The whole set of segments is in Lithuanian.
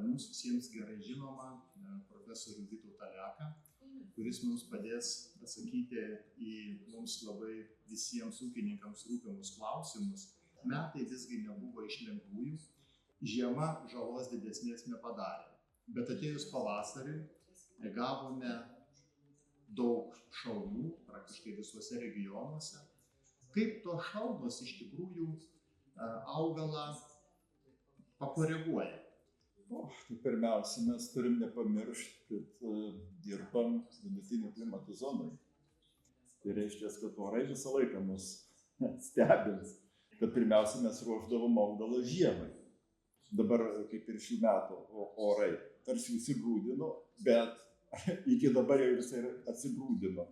mums visiems gerai žinoma profesorių Vytautą Leką, kuris mums padės atsakyti į mums labai visiems ūkininkams rūpimus klausimus. Metai visgi nebuvo iš lengvųjų, žiema žalos didesnės nepadarė, bet atėjus pavasariui gavome daug šalnų praktiškai visuose regionuose. Kaip tos šalnos iš tikrųjų augalą pakoreguoja? Pirmiausia, mes turim nepamiršti, kad dirbam vidutinių klimatų zonai. Tai reiškia, kad orai visą laiką mus stebins. Kad pirmiausia, mes ruošdavom augalą žiemai. Dabar, kaip ir šių metų orai, tarsi įsigrūdino, bet iki dabar jau visai atsigrūdino.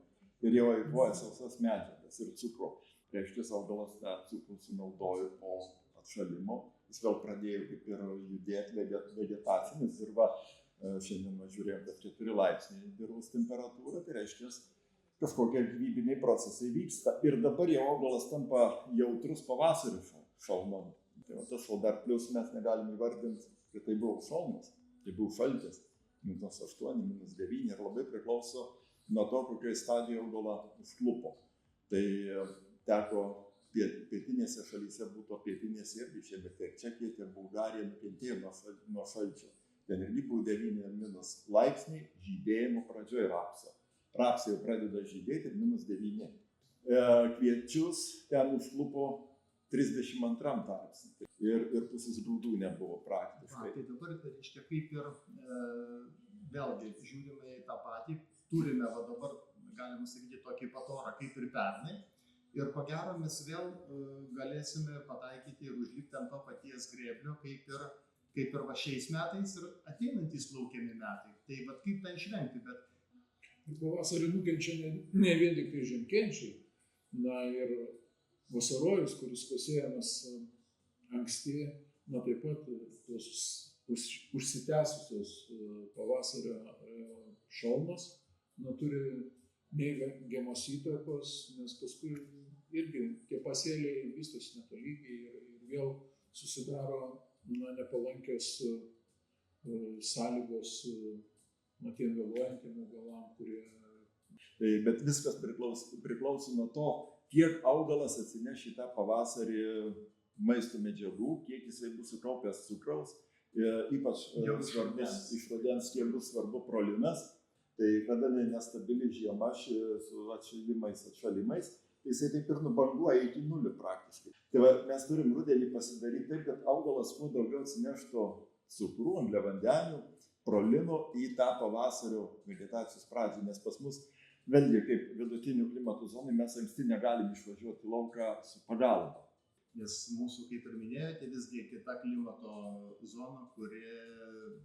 Ir jau eikvoja sausas medžiagas ir cukrų. Reiškia, augalas tą cukrų sunaudojo po atšalimo. Jis vėl pradėjo kaip ir judėti vegetacinis ir šiandien žiūrėjom, kad 4 laipsniai dirvos temperatūra, tai reiškia, kažkokie gyvybiniai procesai vyksta. Ir dabar jau augalas tampa jautrus pavasario šalnom. Tai tas dar plius mes negalim įvardinti, kad tai buvo šalmas, tai buvo šaltis, -8, -9 ir labai priklauso nuo to, kokioje stadijoje augalą užklupo. Tai teko pietinėse šalyse būtų pietinėse irgi šiemet tiek Čekija, tiek Bulgarija nukentėjo nuo šalčio. Ten irgi buvo 9 laipsniai žydėjimo pradžioje rapso. Rapsai jau pradeda žydėti ir -9. Kviečius ten užklupo 32 laipsnį. Ir pusės grūdų nebuvo praktiškai. Tai dabar reiškia, kaip ir vėlgi žiūrime į tą patį, turime dabar, galima sakyti, tokį patorą kaip ir pernai. Ir ko gero mes vėl galėsime pataikyti ir užlipti ant to paties grėblio, kaip ir šiais metais ir ateinantys laukiami metai. Tai kaip tą išvengti, bet... Pavasarį nukenčia ne vien tik tai žiemkenčiai, ir vasarojus, kuris pasėjamas anksti, taip pat tos užsitęsusios pavasario šalnos turi neigiamos įtakos, nes paskui irgi tie pasėliai vystosi netolygiai ir vėl susidaro nepalankios sąlygos tiem vėluojantiem augalam, kurie... Bet viskas priklauso nuo to, kiek augalas atsineš į tą pavasarį maisto medžiagų, kiek jisai bus sukaupęs cukraus, ypač svarbus iš rudens, kiek bus svarbu prolinas. Tai kada nestabili žiema su atšalimais, tai jisai taip ir nubanguoja iki 0 praktiškai. Tai mes turim rudenį pasidaryti taip, kad augalas kuo daugiau atsineštų cukrų, angliavandenių, prolino į tą pavasario vegetacijos pradžią, nes pas mus vėlgi kaip vidutinių klimatų zonai mes anksti negalim išvažiuoti į lauką su pagalba. Nes mūsų, kaip ir minėjote, visgi kita klimato zona, kuri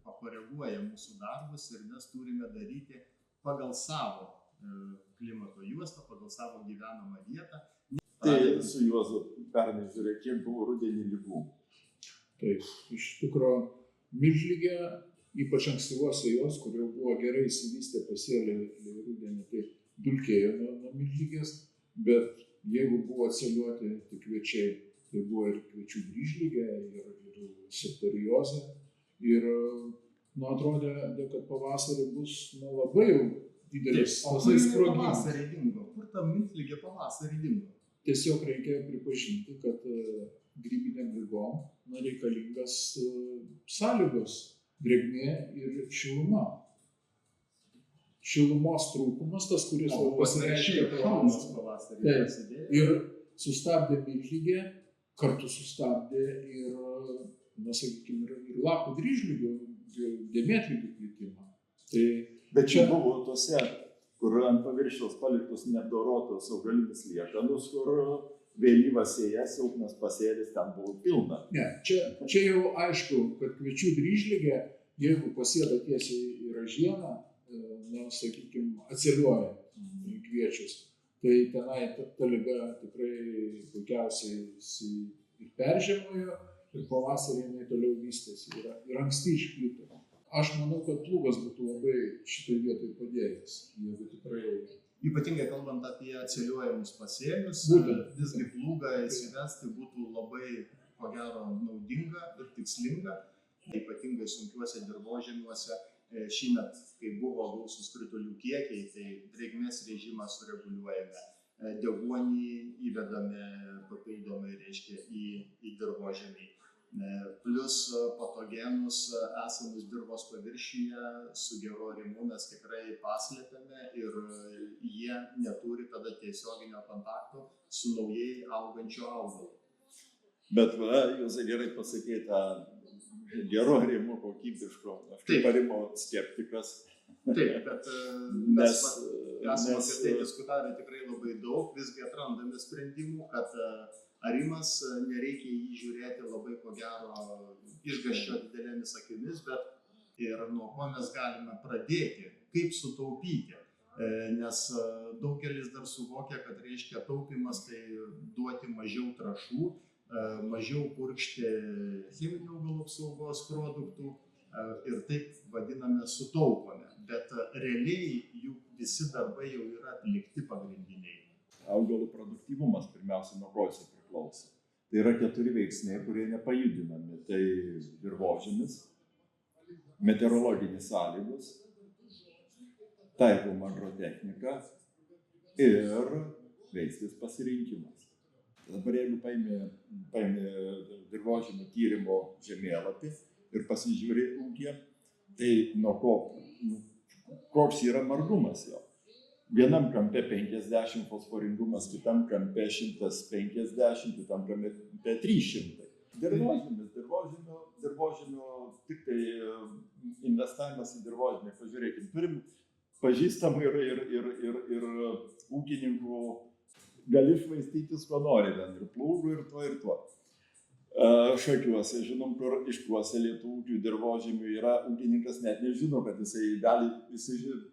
pakoreguoja mūsų darbus ir mes turime daryti pagal savo klimato juostą, pagal savo gyvenamą vietą. Tai su Juozu pernai žiūrėk, kiek buvo rudenį lygų. Taip, iš tikro milžlygė, ypač ankstyvose jos, kur jau buvo gerai įsivystę pasėliai rudenį, tai dulkėjo nuo milžlygės, bet jeigu buvo atseliuoti tik kviečiai, tai buvo ir kviečių grįžlygė, ir septoriozė. Ir atrodė, kad pavasarį bus labai jau didelis sprogimas. Kur ta milžlygė pavasarį dingo? Tiesiog reikia pripažinti, kad grybinėm ligom reikalingas sąlygos, drėgmė ir šiluma. Šilumos trūkumas, tas, kuris pasireiškia pavasarį. Ir sustabdė milžlygė, kartu sustabdė ir, sakykime, ir lapų grįžlygių, dėmėtlygių plitimą. Bet čia buvo tose, kur ant paviršiaus paliktos neapdorotos augalinės liekanos, kur vėlyvas sėjas, silpnas pasėlis ten buvo pilna. Ne, čia jau aišku, kad kviečių grįžlygė, jeigu pasėda tiesiai į ražieną, sakykime, atseliuoja kviečius. Tai tenai ta liga tikrai puikiausiai ir peržiemojo, ir pavasarį jinai toliau vystėsi ir anksti išplito. Aš manau, kad plūgas būtų labai šitoj vietoj padėjęs, jeigu tikrai... Ypatingai kalbant apie atseliuojamus pasėlius, visgi plūgą įsivesti būtų labai, ko gero, naudinga ir tikslinga, Ypatingai sunkiuose dirvožemiuose šįmet, kai buvo gausus kritulių kiekiai, tai drėgmės režimą sureguliuojame, deguonį įvedame papildomai, reiškia, į dirvožemį. Plus patogenus esamus dirvos paviršiuje su geru arimu mes tikrai paslėpiame ir jie neturi tada tiesioginio kontakto su naujai augančiu augalu. Bet jūs gerai pasakėte, geru arimu, kokybiško. Aš kaip arimo skeptikas. Taip, bet mes esame apie tai diskutavę tikrai labai daug, visgi atrandame sprendimų, kad arimas nereikia jį žiūrėti labai ko gero išgąsčio didelėmis akimis, bet ir nuo ko mes galime pradėti, kaip sutaupyti. Nes daugelis dar suvokia, kad reiškia taupimas tai duoti mažiau trąšų, mažiau purkšti cheminių augalų apsaugos produktų ir taip vadiname sutaupome. Bet realiai jų visi darbai jau yra atlikti pagrindiniai. Augalų produktyvumas pirmiausia nuo ko jisai priklauso. Tai yra 4 veiksniai, kurie nepajudinami. Tai dirvožemis, meteorologinės sąlygos, taikoma agrotechnika ir veislės pasirinkimas. Dabar jeigu paimi dirvožemio tyrimo žemėlapį ir pasižiūri ūkyje, tai nuo koks yra margumas jo. Vienam kampe 50 fosforingumas, kitam kampe 150, kitam kampe 300. Dirvožemio tik tai investavimas į dirvožemį. Pažiūrėkime, turim pažįstamų ir ūkininkų, gali švaistytis, ko nori, ir plūgų, ir tuo. Šakiuose, žinom, kur išpuoselėtų ūkių dirvožemių yra, ūkininkas net nežino, kad jisai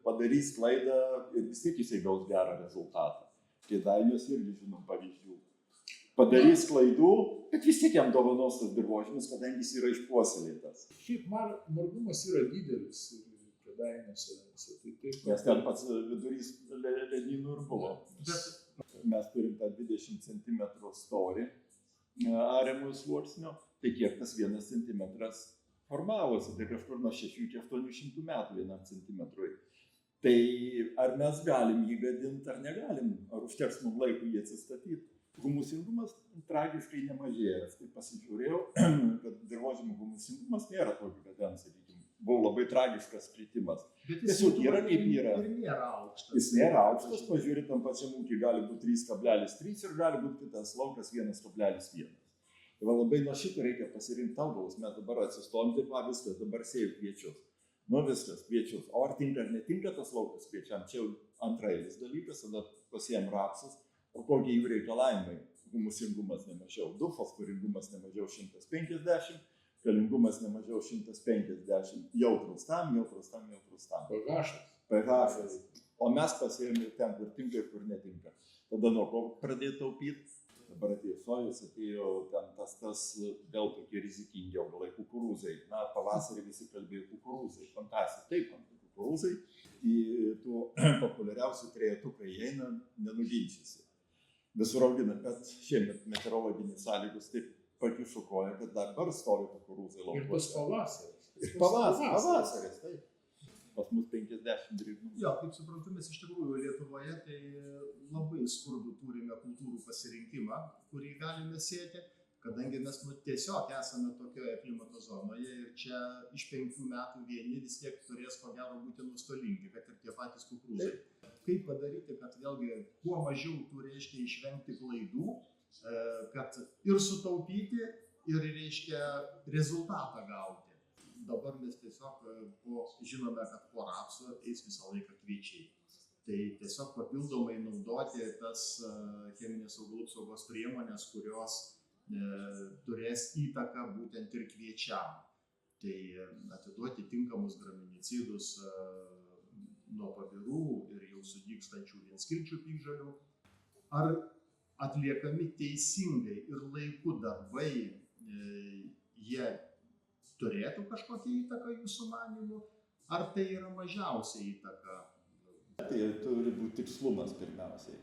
padarys klaidą ir vis tiek jisai gaus gerą rezultatą. Kėdainiuose irgi žinom pavyzdžių. Padarys klaidų, bet vis tiek jam dovanos tas dirvožemis, kadangi jis yra išpuoselėtas. Šiaip margumas yra didelis Kėdainiuose. Nes ten pats vidurys ledynų ir buvo. Mes turim tą 20 cm storį ariamų sluoksnio, tai kiek tas 1 cm formavosi, tai kažkur nuo 6 iki 800 metų 1 centimetrui. Tai ar mes galim jį gadinti, ar negalim, ar užteks mums laikų jį atsistatyti. Humusingumas tragiškai nemažėja. Aš tai pasižiūrėjau, kad dirvožemio humusingumas nėra tokio, kad ten, sakykime, buvo labai tragiškas kritimas. Tiesiog yra kaip yra. Jis nėra aukštas, pažiūrėt, tam pačiam ūkiui gali būti 3,3 ir gali būti kitas laukas 1,1. Tai labai nuo šito reikia pasirinkti augalus. Mes dabar atsistojom, taip viskas, dabar sėjau kviečius. Nu viskas, kviečius. O ar tinka ar netinka tas laukas kviečiam? Čia jau antrailis dalykas, tada pasėjom rapsus. O kokie jų reikalavimai? Humusingumas nemažiau 2, fosforingumas nemažiau 150, kalingumas nemažiau 150, jautrus tam. pH. O mes pasėjome ten, kur tinka ir kur netinka. Tada nuo ko pradėti taupyti? Dabar atėjo sojus, atėjo ten tas vėl tokie rizikingi augalai, kukurūzai. Na, pavasarį visi kalbėjo kukurūzai, fantasija. Taip, kukurūzai į tų populiariausių trejetuką įeina, nenuginčysi. Visur augina, bet šiemet meteorologinės sąlygos taip pakišo koją, kad dabar stovi kukurūzai laukuose. Ir tas pavasaris. Pavasaris, taip. Pas mus 50 drėgnų. Jo, kaip suprantu, mes iš tikrųjų Lietuvoje tai labai skurdų turime kultūrų pasirinkimą, kurį galime sėti, kadangi mes tiesiog esame tokioje klimato zonoje ir čia iš 5 metų vieni vis tiek turės ko gero būti nustolingi, kad ir tie patys kukurūzai. Kaip padaryti, kad vėlgi kuo mažiau tų reiškia išvengti klaidų, kad ir sutaupyti, ir reiškia rezultatą gauti. Dabar mes tiesiog žinome, kad po rapso eis visą laiką kviečiai. Tai tiesiog papildomai naudoti tas cheminės augalų apsaugos priemonės, kurios turės įtaką būtent ir kviečiam. Tai atiduoti tinkamus graminicidus nuo pabirų ir jau sudygstančių vienskilčių piktžolių. Ar atliekami teisingai ir laiku darbai, jie turėtų kažkokią įtaką jūsų manymu, ar tai yra mažiausia įtaka? Tai turi būti tikslumas pirmiausiai.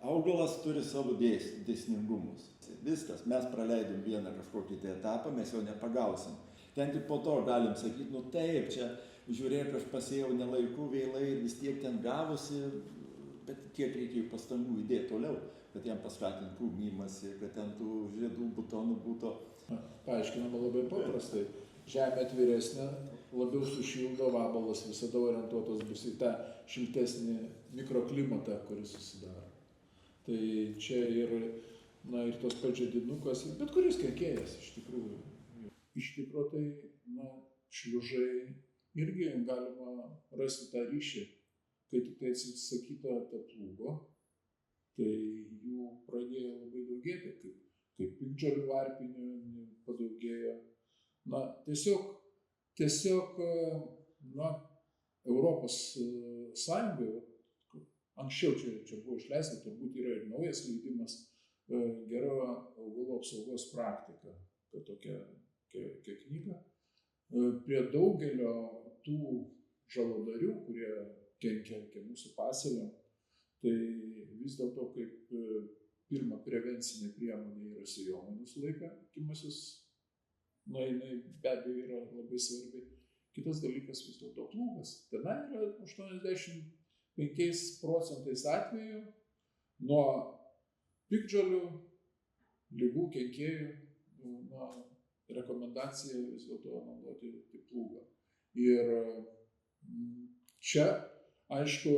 Augalas turi savo dėsningumus. Viskas, mes praleidom vieną kažkokį tai etapą, mes jo nepagausim. Ten tik po to galim sakyti, nu taip, čia žiūrėk, aš pasėjau nelaiku vėlai ir vis tiek ten gavosi, bet kiek reikėjo pastangų įdėti toliau, kad jam paskatinti krūmymąsi, kad ten tų žiedų butonų būtų. Paaiškinama labai paprastai. Žemė atviresnė, labiau sušildo, vabalas visada orientuotas bus į tą šiltesnį mikroklimatą, kuris susidaro. Tai čia ir tos pats žiedinukas, bet kuris kenkėjas iš tikrųjų. Iš tikrųjų tai, šliužai irgi galima rasti tą ryšį. Kai tik tai atsisakyta ta plūgo, tai jų pradėjo labai daugėti, kaip piktžolių varpinių padaugėjo. Tiesiog Europos Sąjungoje, anksčiau čia buvo išleista, turbūt yra ir naujas leidimas, gera augalų apsaugos praktika, kad tokia knyga. Prie daugelio tų žaladarių, kurie kenkia mūsų pasėliam, tai vis dėlto kaip pirma prevencinė priemonė yra sėjomainos laikymasis, jinai be abejo yra labai svarbi. Kitas dalykas vis dėlto plūgas. Tenai yra 85% atvejų nuo piktžolių, ligų, kenkėjų, rekomendacija vis dėlto naudoti plūgą. Ir čia, aišku,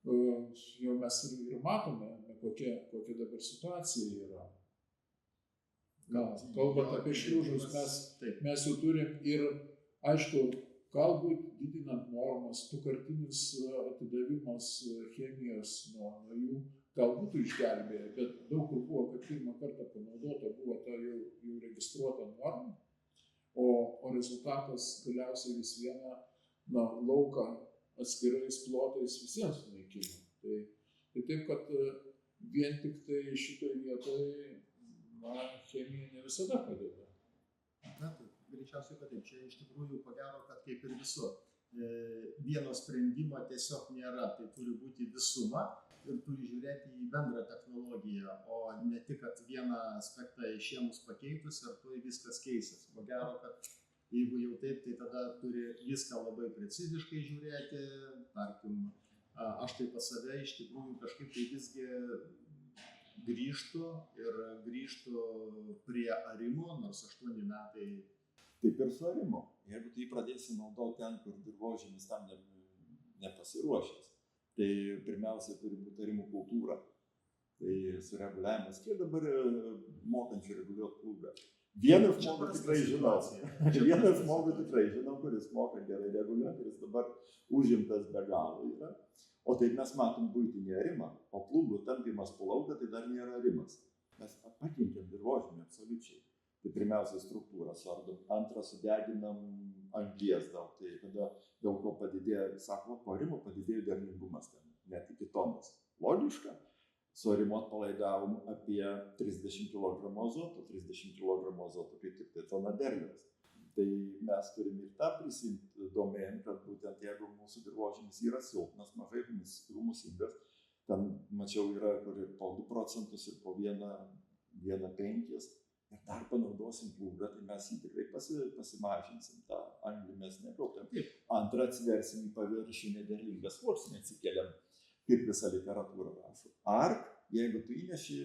jau mes ir matome, kokia dabar situacija yra. Kalbant apie šliužus, mes jau turim ir, aišku, galbūt didinant normas, tukartinis atidavimas chemijos nuo jų galbūt išgelbėjo, bet daug kur buvo, kad pirmą kartą panaudota buvo ta jau registruota norma, o rezultatas galiausiai vis vieną lauką atskirais plotais visiems sunaikino. Tai taip, kad vien tik tai šitoj vietoje chemija ne visada padeda. Greičiausiai, kad taip. Čia iš tikrųjų, ko gero, kad kaip ir visur. Vieno sprendimo tiesiog nėra, tai turi būti visuma ir turi žiūrėti į bendrą technologiją, o ne tik, kad vieną aspektą išėmus pakeitus ir tuoj viskas keisis. Ko gero, kad jeigu jau taip, tai tada turi viską labai preciziškai žiūrėti. Tarkim, aš tai pas save iš tikrųjų kažkaip tai visgi grįžtų prie arimo, nors 8 metai. Taip ir su arimu. Jeigu tu jį pradėsi naudoti ten, kur dirvožemis tam nepasiruošęs, tai pirmiausia turi būti arimų kultūra. Tai sureguliavimas, kiek dabar mokančių reguliuoti plūgą. Vieną žmogų tikrai žinau, kuris moka gerai reguliuoti, kuris dabar užimtas be galo yra. O taip mes matom buitinį arimą, o plūgų tampymas po lauką tai dar nėra arimas. Mes pakenkiam dirvožemį absoliučiai. Tai pirmiausia struktūrą suardom, antrą sudeginam anglies daug, tai tada dėl ko padidėjo, sako, po arimo padidėjo derlingumas ten, net iki tonos. Logiška, su arimu atpalaidavom apie 30 kg azoto, 30 kg azoto kaip tik tai tona derliaus. Tai mes turim ir tą prisimti domėn, kad būtent jeigu mūsų dirvožemis yra silpnas, mažai humusingas, ten mačiau yra kur ir po 2% ir po 1,5%, ir dar panaudosim plūgą, tai mes jį tikrai pasimažinsim, tą anglį mes nekaupiam. Antrą atsiversim į paviršių nederlingą sluoksnį atsikeliam, kaip visa literatūra rašo. Ar jeigu tu įneši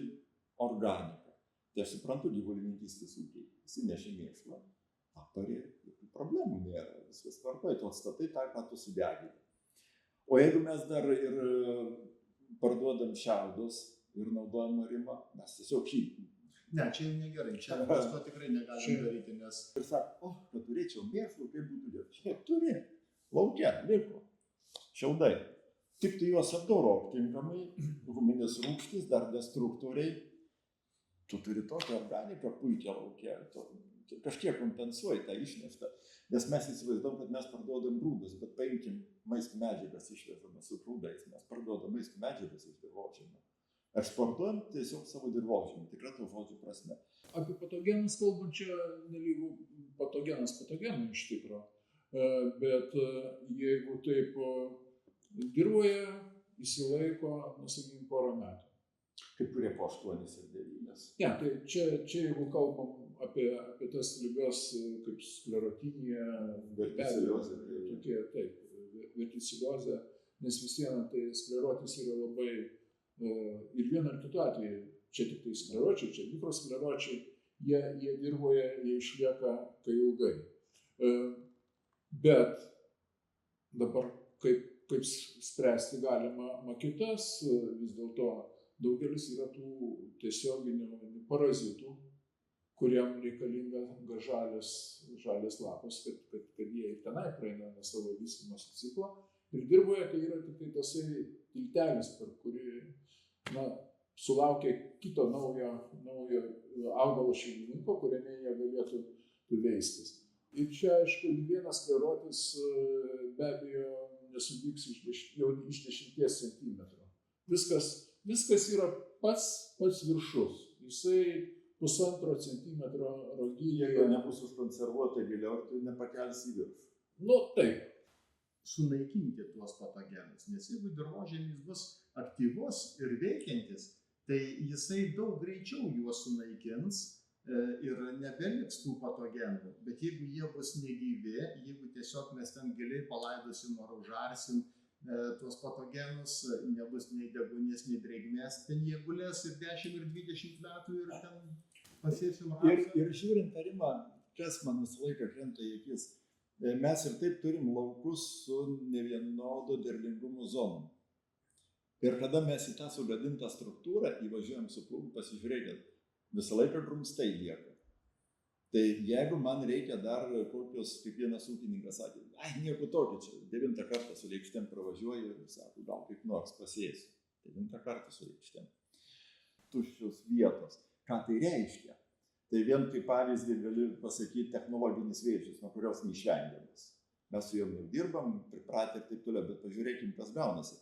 organiką, tai aš suprantu gyvulininkystės ūkiai, jis įneši mėšlą, aparė, jokių problemų nėra, viskas tvarkoja, tu atstatai tą, ką tu sudegini. O jeigu mes dar ir parduodam šiaudus ir naudojam arimą, mes tiesiog šį. Ne, čia jau negerai, čia mes to tikrai negalim daryti, nes... Ir sako, kad turėčiau mėšlų, kaip būtų dirbti. Šiaip turi, lauke, liko, šiaudai. Tik tu juos apdorok tinkamai, huminės rūgštys, dar destruktoriai. Tu turi tokią organiką puikią lauke, kažkiek kompensuoji tą išneštą. Nes mes įsivaizduom, kad mes parduodam grūdus, bet paimkim maisto medžiagas išvežame su grūdais, mes parduodam maisto medžiagas iš dirvožemio. Eksportuojam tiesiog savo dirvožemį, tikrai to žodžio prasme. Apie patogenus kalbant, čia nelygų patogenas patogenų iš tikro. Bet jeigu taip dirvoje įsilaiko, sakykime, porą metų. kai kurie po 8 ir 9. Ne, tai čia jeigu kalbam apie tas ligas kaip sklerotinija, Verticiliozė. tokie, taip, verticiliozė, nes vis viena tai sklerotis yra labai ir vienu ar kitu atveju, čia tik tai skleročiai, čia mikroskleročiai, jie dirboje, jie išlieka kai ilgai. Bet dabar kaip spręsti galima makitas, vis dėlto daugelis yra tų tiesioginių parazitų, kuriam reikalinga žalias lapas, kad jie ir tenai praeina nuo savo vystymosi ciklo. Ir dirboje tai yra tik tai tasai tiltelis, per kurį sulaukia kito naujo augalo šeimininko, kuriame jie galėtų veistis. Ir čia, aišku, vienas sklerotis be abejo nesudygs jau iš 10 centimetrų. Viskas yra pats viršus. Jisai 1,5 centimetro rogyje. Jeigu nebus užkonservuota giliau, tai nepakelsi į viršų. Nu, taip. Sunaikinti tuos patogenus, nes jeigu dirvožemis bus aktyvus ir veikiantis, tai jisai daug greičiau juos sunaikins ir nebeliks tų patogenų. Bet jeigu jie bus negyvi, jeigu tiesiog mes ten giliai palaidosim ar užarsim tuos patogenus, nebus nei deguonies, nei drėgmės, ten jie gulės ir 10 ir 20 metų ir ten pasėsim rapsą. Ir žiūrint tarimą, kas man visą laiką krenta į akis, mes ir taip turim laukus su nevienodo derlingumo zonom. Ir kada mes į tą sugadintą struktūrą įvažiuojam su plūgu, pasižiūrėkit, visą laiką drumstai lieka. Tai jeigu man reikia dar kokios, kaip vienas ūkininkas sakė, nieko tokio, čia 9 kartą su lėkštėm pravažiuoju ir sako, gal kaip nors pasėsiu. 9 kartą su lėkštėm. Tuščios vietos. Ką tai reiškia? Tai vien kaip pavyzdį gali pasakyti technologinis vėžys, nuo kurios neišvengiamas. Mes su jom jau dirbam, pripratę ir taip toliau, bet pažiūrėkim, kas gaunasi.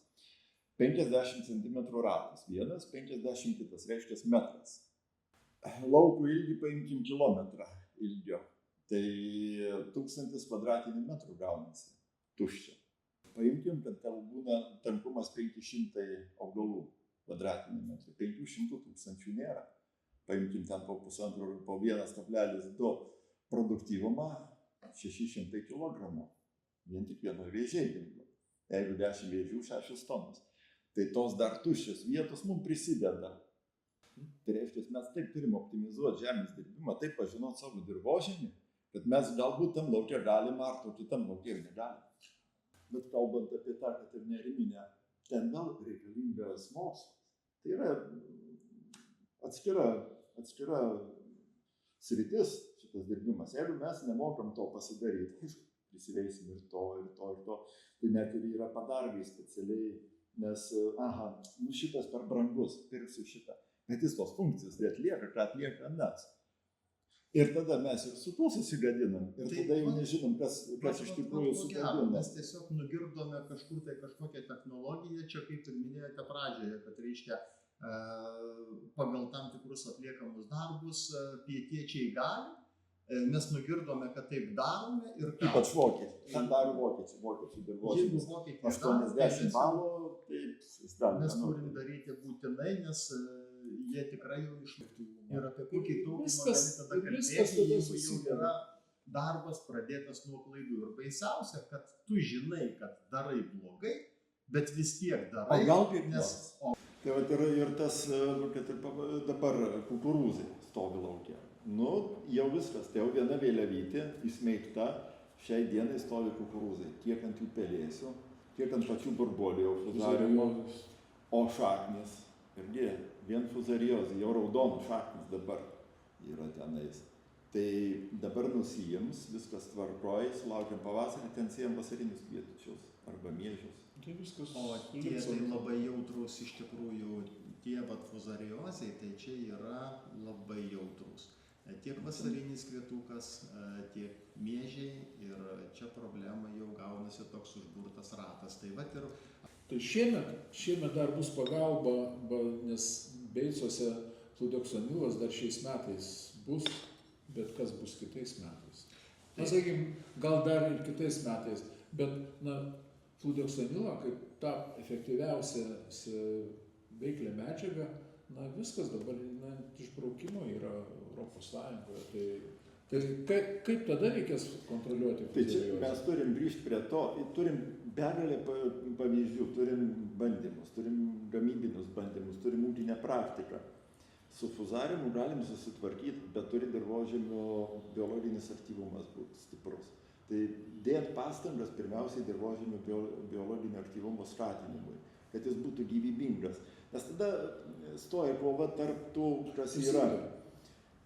50 cm ratas, vienas, 50 kitas, reiškia metras. Laukų ilgį paimkim kilometrą ilgio, tai 1000 kvadratinių metrų gaunasi, tuščia. Paimkim, kad ten būna tankumas 500 augalų kvadratinių metrų, 500 tūkstančių nėra. Paimkim ten po 1,2 produktyvumą 600 kg. Vien tik vieno vėžiai. Jeigu 10 vėžių, 6 tonos. Tai tos dar tuščios vietos mums prisideda. Tai reiškia, mes taip turim optimizuoti žemės dirbimą, taip pažinoti savo dirvožemį, kad mes galbūt tam lauke galime, ar to kitam lauke ir negalime. Bet kalbant apie tą, kad ir neriminę, ten vėl reikalingas mokslas. Tai yra atskira sritis šitas dirbimas. Jeigu mes nemokam to pasidaryti, prisiveisim ir to, tai net ir yra padargai specialiai, nes, šitas per brangus, pirksiu šitą. Bet jis tos funkcijas atlieka, ką atlieka mes. Ir tada mes ir su tuo susigadinam. Ir tada jau nežinom, kas iš tikrųjų sugadina. Mes tiesiog nugirdome kažkur tai kažkokią technologiją, čia kaip ir minėjote pradžioje, kad reiškia pagal tam tikrus atliekamus darbus pietiečiai gali, mes nugirdome, kad taip darome ir ką. Ypač vokiečiai. Ten daro vokiečiai dirvožemis. 80 balų, tai jis dar mes turim daryti būtinai, nes jie tikrai jau išlaiktų. Ir apie kokį taupymą gali tada kalbėti, jeigu jau yra darbas pradėtas nuo klaidų. Ir baisiausia, kad tu žinai, kad darai blogai, bet vis tiek darai. O gal kaip nes... Tai vat yra ir tas, kad ir dabar kukurūzai stovi lauke. Jau viskas, tai jau viena vėliavytė įsmeigta, šiai dienai stovi kukurūzai. Tiek ant jų pelėsių, tiek ant pačių burbuolių jau fuzarimo, o šaknis, irgi vien fuzariozė, jau raudonų šaknis dabar yra tenais. Tai dabar nusijims, viskas tvarkoj, sulaukiam pavasarį, ten siejam vasarinius kviečius arba miežius. Tai viskas. O tie tai labai jautrus iš tikrųjų, tie fuzariozai, tai čia yra labai jautrus. Tiek vasarinis kvietukas, tiek miežiai ir čia problema jau gaunasi toks užburtas ratas. Tai vat ir... Tai šiemet dar bus pagalba, nes Beicuose fludeksonilas dar šiais metais bus, bet kas bus kitais metais. Sakykim, gal dar ir kitais metais, bet fludeksonilą kaip tą efektyviausią veiklią medžiagą na viskas dabar išbraukimo yra Europos Sąjungoje. Tai kaip tada reikės kontroliuoti? Tai čia mes turim grįžti prie to, turim begalę pavyzdžių, turim bandymus, turim gamybinius bandymus, turim ūkinę praktiką. Su fuzariumu galim susitvarkyti, bet turi dirvožemio biologinis aktyvumas būti stiprus. Tai dėt pastangas pirmiausiai dirvožemio biologinio aktyvumo skatinimui, kad jis būtų gyvybingas. Nes tada stoja kova tarp tų, kas yra.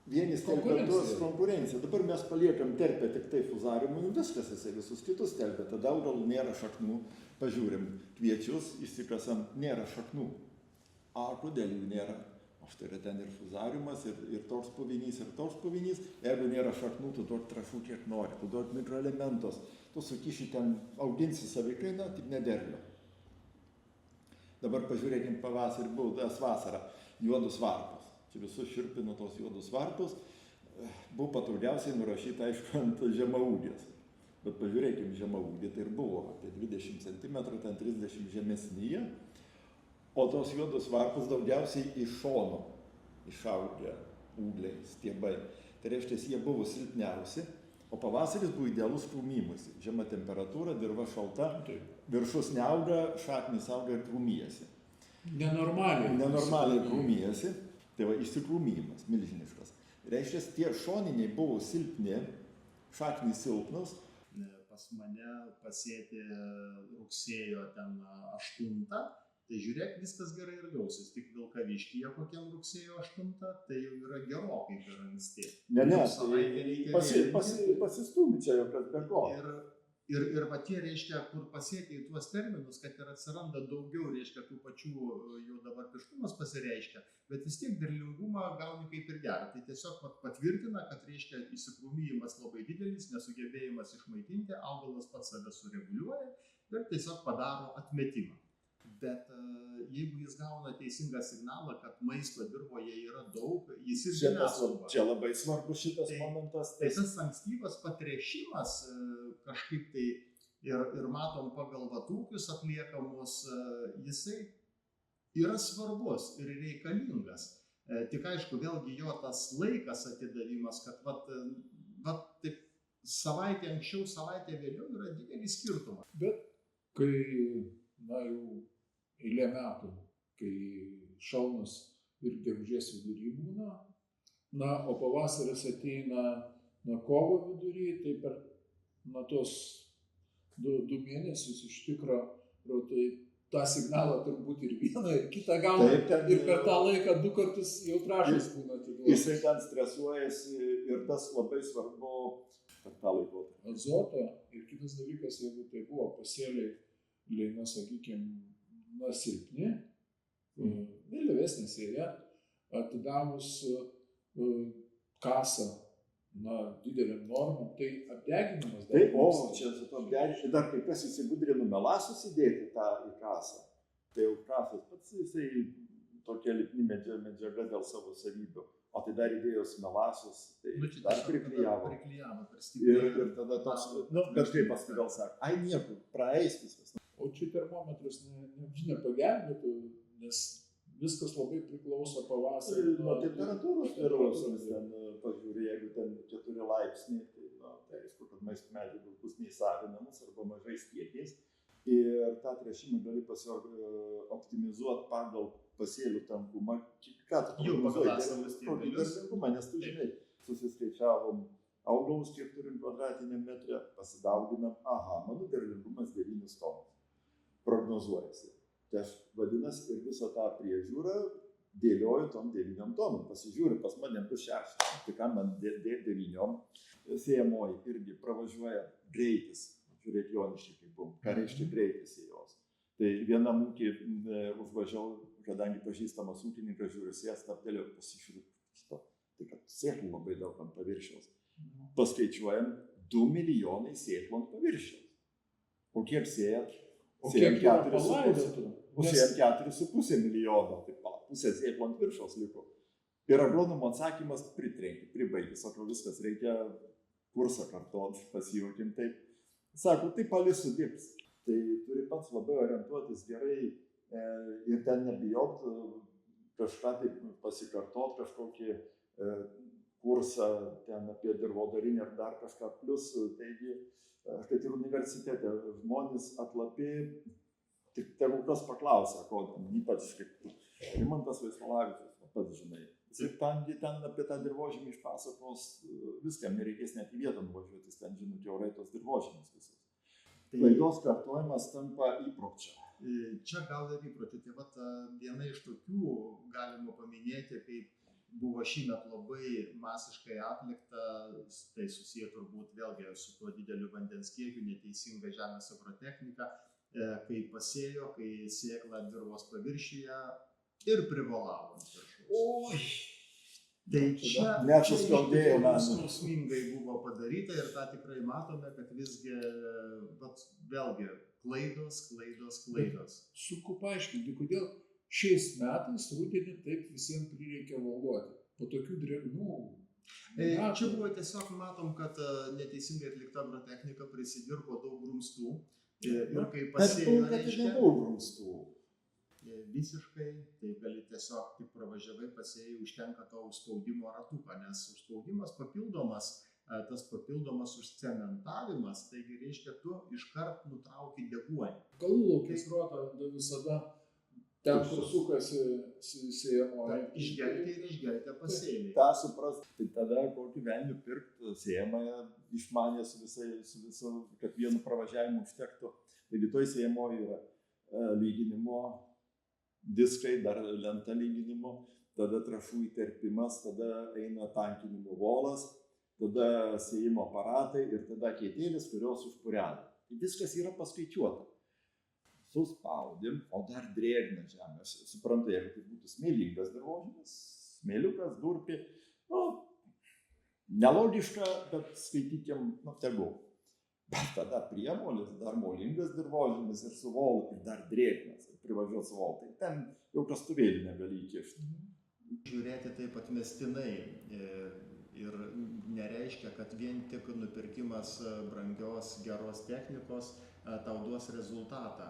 Vienis telpia tuos konkurencija. Dabar mes paliekam terpę tik tai fuzariumui, viskas jisai visus kitus telpia. Tada augalų nėra šaknų. Pažiūrim, kviečius išsikasam, nėra šaknų. A, kodėl jų nėra? O štai yra ten ir fuzariumas, ir toks puvinys, ir toks puvinys. Jeigu nėra šaknų, tu duok trąšų kiek nori, tu duok mikroelementos. Tu sukiši ten, auginsi savikainą, tik nederlio. Dabar pažiūrėkim pavasarį, buvo vasarą, juodus varpus. Čia visus širpino tos juodus varpus. Buvo patogiausiai nurašyti, aišku, ant žemaūgės. Bet pažiūrėkim, žemaūgė tai ir buvo apie 20 cm, ten 30 žemesnyje. O tos juodus varpus daugiausiai iš šono išaugę ūgliai, stiebai. Tai reiškia, jie buvo silpniausi, o pavasaris buvo idealus krūmimuisi. Žema temperatūra, dirva šalta, viršus neauga, šaknys auga ir krūmijasi. Nenormaliai krūmijasi. Tai va, išsikrūmijimas milžiniškas. Reiškia, tie šoniniai buvo silpni, šaknys silpnus. Pas mane pasėti rugsėjo 8, tai žiūrėk, viskas gerai ir gausis. Tik Vilkaviškyje kokiam rugsėjo 8, tai jau yra gerokai per anksti. Pasistūmi čia jau kas be ko. Ir va tie, reiškia, kur pasiekia į tuos terminus, kad ir atsiranda daugiau, reiškia, tų pačių jau dabar piškumas pasireiškia, bet vis tiek derlingumą gauni kaip ir gerą. Tai tiesiog patvirtina, kad, reiškia, įsikrūmijimas labai didelis, nesugebėjimas išmaitinti, augalas pats save sureguliuoja ir tiesiog padaro atmetimą. Bet jeigu jis gauna teisingą signalą, kad maisto dirvoje yra daug, jis ir nesaugo. Čia labai svarbus šitas momentas. Tai tas ankstyvas patręšimas kažkaip tai ir matom pagal vatūkius atliekamus, jisai yra svarbus ir reikalingas. Tik aišku, vėlgi jo tas laikas atidavimas, kad taip savaitę anksčiau, savaitę vėliau yra didelis skirtumas. Bet kai, jau eilė metų, kai šalnos ir gegužės vidury būna, o pavasaris ateina kovo vidury, tai per tos 2 mėnesius iš tikro, tai tą signalą turbūt ir vieną, ir kitą gauna, ir per tą laiką 2 kartus jau trąšos būna atiduotas. Jisai ten stresuojasi ir tas labai svarbu per tą laikotarpį. Azoto ir kitas dalykas, jeigu tai buvo pasėliai, sakykime, silpni, vėlyvesnė sėja, atidavus kasą didelėm normom, tai apdeginimas dar. Čia su tom deginimu, dar kai kas įsigudrino melasus įdėti tą į kasą. Tai jau kasas pats jisai tokia lipni medžiaga dėl savo savybių. O tai dar įdėjus melasus, tai dar priklijavo. Ir tada toks, bet kaip paskui gal sako, niekur, praeis viskas. O čia termometras nepagelbėtų, nes viskas labai priklauso pavasarį. Nuo temperatūros priklauso, pažiūrė, jeigu ten 4 laipsniai, tai aišku, kad maisto medžiagos bus neįsavinamas arba mažais kiekiais. Ir tą tręšimą gali optimizuoti pagal pasėlių tankumą. Ką tu prognozuoji? Nes tu žinai, susiskaičiavom augalus, kiek turim kvadratiniam metre, pasidauginam, mano derlingumas 9 tonų. Prognozuojasi. Tai aš vadinasi ir visą tą priežiūrą dėlioju tom 9 tonom. Pasižiūriu, pas mane 6, tai ką man 9 sėjamoji irgi pravažiuoja greitis. Žiūrėk, Joniškai kaip buvo. Ką reiškia greitis sėjos? Tai vienam ūkį užvažiavau, kadangi pažįstamas ūkininkas žiūri, sėjas taptelėjo, pasižiūriu. Tai kad sėklų labai daug ant paviršiaus. Paskaičiuojam 2 milijonai sėklų ant paviršiaus. O kiek sėjat? O kiek yra palaidotų? Sėjam 4,5 milijono, taip pat pusė sėklų ant viršaus liko. Ir agronomo atsakymas pritrenkti, pribaigti. Sakau, viskas, reikia kursą kartot, pasijuokim taip. Sako, tai palisu dirbs. Tai turi pats labai orientuotis gerai ir ten nebijot kažką tai pasikartot, kažkokį kursą ten apie dirvodarinę ar dar kažką plus. Taigi, kad ir universitete žmonės atlapė, tik tegul kas paklausia, ko ypač kaip Rimantas Vaisvalavičius, pats žinai. Jis ten apie tą dirvožemį išpasakos viską, nereikės net į vietą nuvažiuoti, ten žino kiaurai tos dirvožemis visus. Klaidos kartojimas tampa įpročiu. Čia gal ir įpročiu. Tai vat viena iš tokių galima paminėti, kaip buvo šįmet labai masiškai atlikta, tai susiję turbūt vėlgi su tuo dideliu vandens kiekiu, neteisinga žemės agrotechnika, kai pasėjo, kai sėkla dirvos paviršiuje ir privalavo ant viršaus. Oi! Tai čia skausmingai buvo padaryta ir tą tikrai matome, kad visgi, vėlgi, klaidos. Sunku paaiškinti, kodėl šiais metais rudenį taip visiems prireikia valgoti. Po tokių drėgnų. Čia buvo tiesiog matom, kad neteisingai atlikta agrotechnika prisidirbo daug grumstų. Ir kai pasėjo, nebuvo grumstų. Visiškai, tai gali tiesiog tik pravažiavai, pasėjai, užtenka to užspaudimo ratuką, nes užspaudimas papildomas, tas papildomas užcementavimas, taigi reiškia, tu iškart nutrauki deguonį. Galulaukis rodo visada ten, kur sukasi sėjamoji. Išgelti ir išgelti pasėliai. Ta suprast, tai tada kokį velnių pirkti sėjamąją išmanę su visu, kad vienu pravažiavimu užtektų. Taigi toj sėjamoji yra lyginimo diskai, dar lenta lyginimo, tada trąšų įterpimas, tada eina tankinimo volas, tada sėjimo aparatai ir tada kietėlis, kurios užpurena. Tai viskas yra paskaičiuota. Suspaudim, o dar drėgna žemė. Aš suprantu, jeigu tai būtų smėlingas dirvožemis, smėliukas, durpė, nelogiška, bet skaitykim, tegul. Bet tada priemolis, dar molingas dirvožemis ir su volu, ir dar drėgnas, ir privažiuot su volu. Tai ten jau kastuvėlį negali įkišti. Žiūrėti taip atmestinai ir nereiškia, kad vien tik nupirkimas brangios, geros technikos tau duos rezultatą.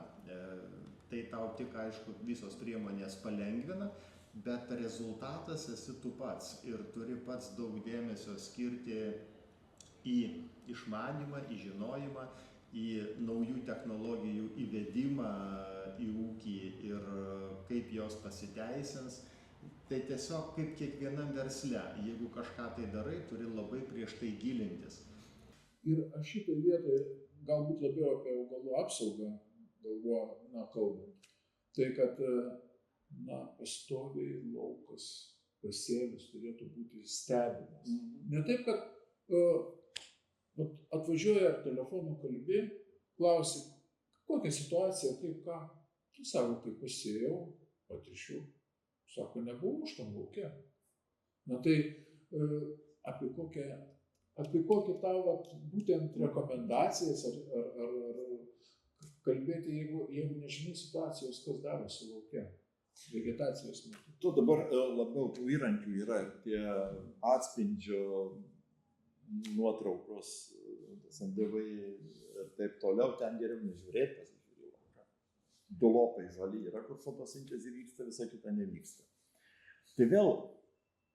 Tai tau tik, aišku, visos priemonės palengvina, bet rezultatas esi tu pats ir turi pats daug dėmesio skirti į išmanymą, į žinojimą, į naujų technologijų įvedimą į ūkį ir kaip jos pasiteisins. Tai tiesiog kaip kiekvienam versle, jeigu kažką tai darai, turi labai prieš tai gilintis. Ir aš šitoj vietoje galbūt labiau apie augalų apsaugą kalbant. Tai kad pastoviai laukas, pasėlis turėtų būti stebimas. Ne taip, kad atvažiuoja ar telefonu kalbi, klausi, kokia situacija, kaip ką. Tu sako, kaip pasėjau, patrišiu. Sako, nebuvau už tam lauke. Na tai apie kokią tavo būtent rekomendacijas ar kalbėti, jeigu nežinai situacijos, kas darosi lauke, vegetacijos metu. Tu dabar labiau tų įrankių yra tie atspindžio nuotraukos, sandėvai ir taip toliau, ten geriau nežiūrėti, pasižiūrėjau. Du lopai žali yra, kur fotosintezė vyksta, visa kita nevyksta. Tai vėl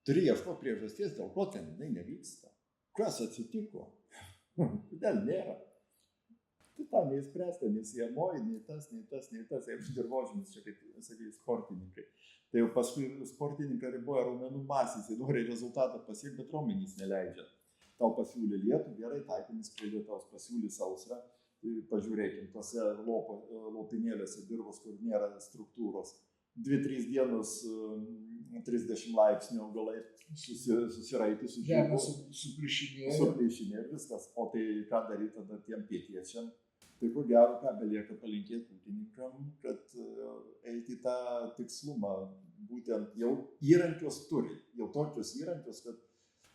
turi ieškoti priežasties, dėl ko ten nevyksta. Kas atsitiko? Kodėl nėra? Tai tam neįspręsta, nes sėjamoji, nei tas, jeigu dirvožemis, čia kaip sakai, sportininkai. Tai jau paskui sportininkai riboja raumenų masę, jis nori rezultatą pasiekti, bet raumenys neleidžia. Tau pasiūlė lietų, gerai, taikinis prie lietaus, pasiūlė sausrą. Pažiūrėkim, tose lopinėlėse dirvos, kur nėra struktūros. 2-3 dienos 30 laipsnių augalai susiraiti, žemė suplyšinėjo viskas. O tai ką daryti tada tiem pietiečiam? Tai ko gero, ką belieka palinkėti ūkininkam, kad eiti tą tikslumą, būtent jau įrankius turi, jau tokius įrankius, kad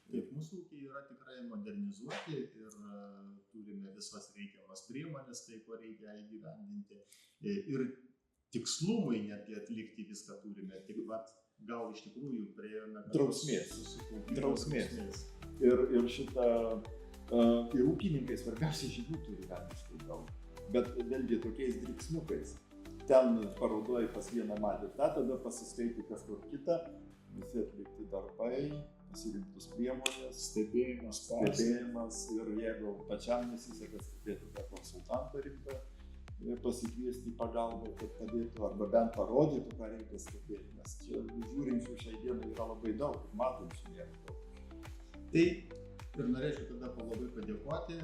Taip, mūsų ūkiai yra tikrai modernizuoti ir turime visas reikiamas priemonės, tai ko reikia įgyvendinti. Ir tikslumui netgi atlikti viską turime, tik gal iš tikrųjų priėjome drausmės. Ir šitą, ir ūkininkai svarbiausia žinių turi velniškai daug, bet vėlgi tokiais driksniukais. ten parodoje pas vieną matė tą, tada pasiskaitė kažkur kitą, visi atlikti darbai, pasirinktus priemonės, Stebėjimas, stebėjimas ir jeigu pačiam nesiseka stebėti tą konsultantą rimtą, pasikviesti į pagalbą, kad padėtų arba bent parodytų, ką reikia stebėti, nes čia žiūrinčių šiai dienai yra labai daug, matančių nėra daug. Tai ir norėčiau tada labai padėkoti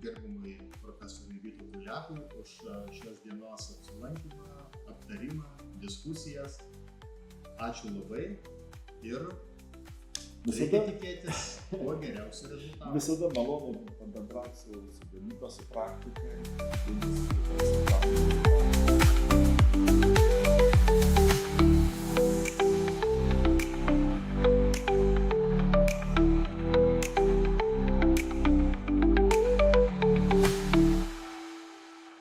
gerbiamui profesoriui Vytautui Liakui už šios dienos apsilankymą, aptarimą, diskusijas. Ačiū labai ir reikia tikėtis kuo geriausių rezultatų. Visada malonu pabendrauti su gamyba, su praktika.